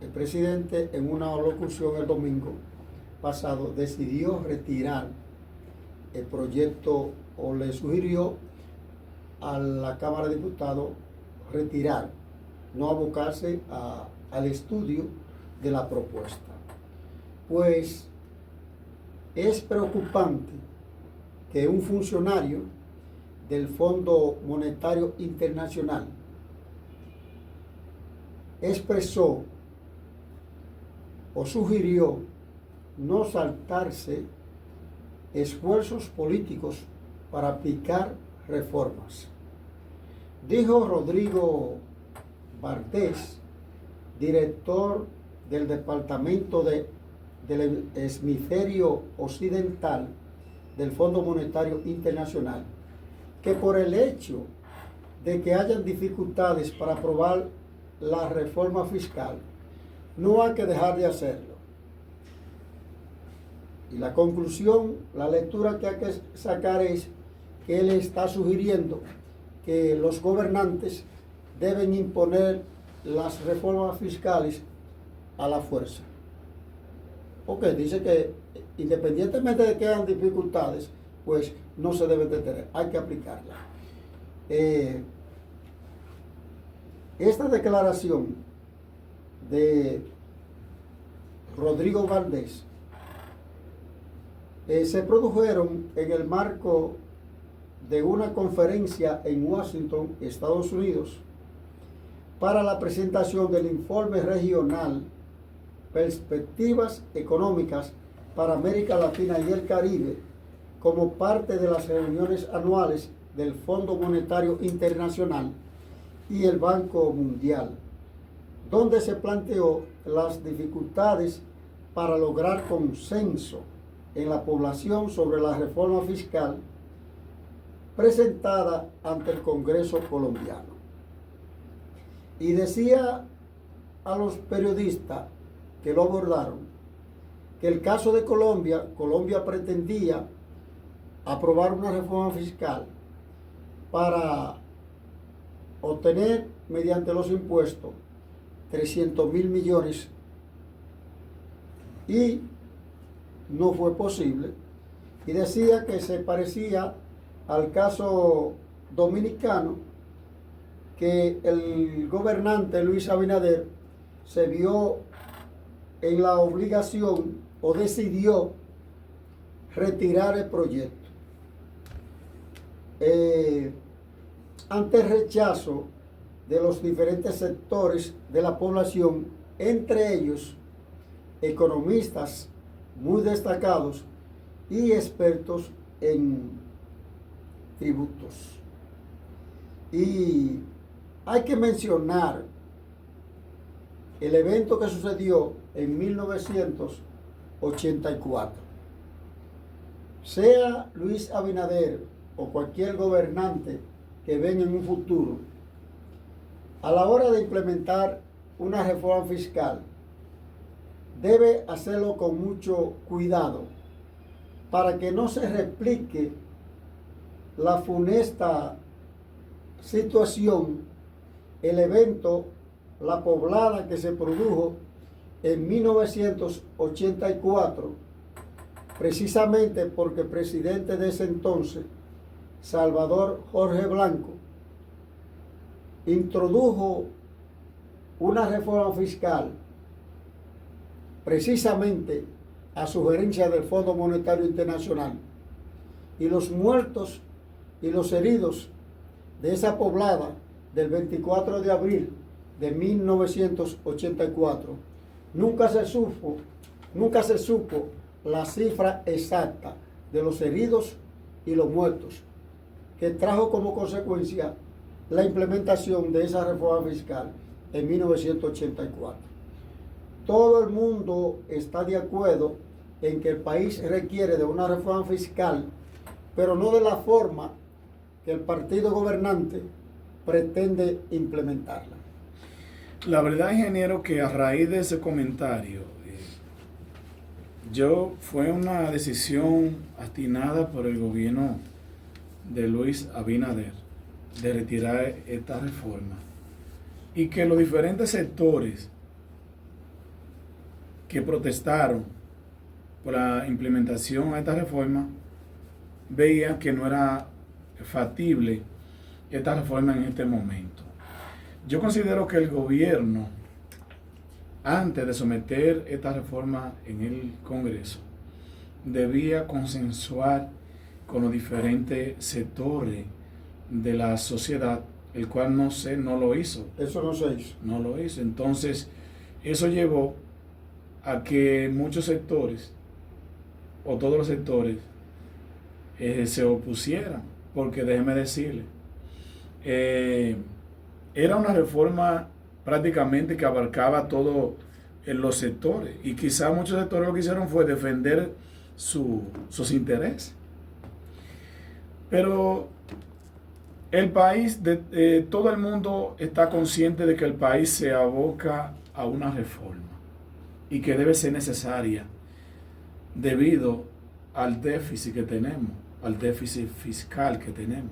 el presidente en una locución el domingo pasado decidió retirar el proyecto, o le sugirió a la Cámara de Diputados retirar, no abocarse al estudio de la propuesta. Pues es preocupante que un funcionario del Fondo Monetario Internacional expresó o sugirió no saltarse esfuerzos políticos para aplicar reformas. Dijo Rodrigo Valdés, director del Departamento del Hemisferio Occidental del Fondo Monetario Internacional, que por el hecho de que hayan dificultades para aprobar la reforma fiscal, no hay que dejar de hacerlo. Y la conclusión, la lectura que hay que sacar es que él está sugiriendo que los gobernantes deben imponer las reformas fiscales a la fuerza. Porque dice que independientemente de que hayan dificultades, pues no se deben detener, hay que aplicarla. Esta declaración de Rodrigo Valdés se produjeron en el marco de una conferencia en Washington, Estados Unidos, para la presentación del informe regional Perspectivas Económicas para América Latina y el Caribe, como parte de las reuniones anuales del Fondo Monetario Internacional y el Banco Mundial, donde se planteó las dificultades para lograr consenso en la población sobre la reforma fiscal presentada ante el Congreso colombiano. Y decía a los periodistas que lo abordaron que el caso de Colombia pretendía aprobar una reforma fiscal para obtener mediante los impuestos 300.000 millones y no fue posible, y decía que se parecía al caso dominicano, que el gobernante Luis Abinader se vio en la obligación o decidió retirar el proyecto ante el rechazo de los diferentes sectores de la población, entre ellos economistas muy destacados y expertos en tributos. Y hay que mencionar el evento que sucedió en 1984. Sea Luis Abinader o cualquier gobernante que venga en un futuro, a la hora de implementar una reforma fiscal, debe hacerlo con mucho cuidado para que no se replique la funesta situación, el evento, la poblada que se produjo en 1984, precisamente porque el presidente de ese entonces, Salvador Jorge Blanco, introdujo una reforma fiscal precisamente a sugerencia del Fondo Monetario Internacional, y los muertos y los heridos de esa poblada del 24 de abril de 1984, nunca se supo la cifra exacta de los heridos y los muertos, que trajo como consecuencia la implementación de esa reforma fiscal en 1984. Todo el mundo está de acuerdo en que el país requiere de una reforma fiscal, pero no de la forma que el partido gobernante pretende implementarla. La verdad, ingeniero, que a raíz de ese comentario, fue una decisión atinada por el gobierno de Luis Abinader de retirar esta reforma, y que los diferentes sectores que protestaron por la implementación de esta reforma veían que no era factible esta reforma en este momento. Yo considero que el gobierno, antes de someter esta reforma en el Congreso, debía consensuar con los diferentes sectores de la sociedad, el cual no lo hizo. Eso no se hizo. No lo hizo. Entonces, eso llevó a que muchos sectores, o todos los sectores, se opusieran, porque déjeme decirle, era una reforma prácticamente que abarcaba todos los sectores, y quizá muchos sectores lo que hicieron fue defender sus intereses. Pero el país, todo el mundo está consciente de que el país se aboca a una reforma y que debe ser necesaria debido al déficit que tenemos, al déficit fiscal que tenemos.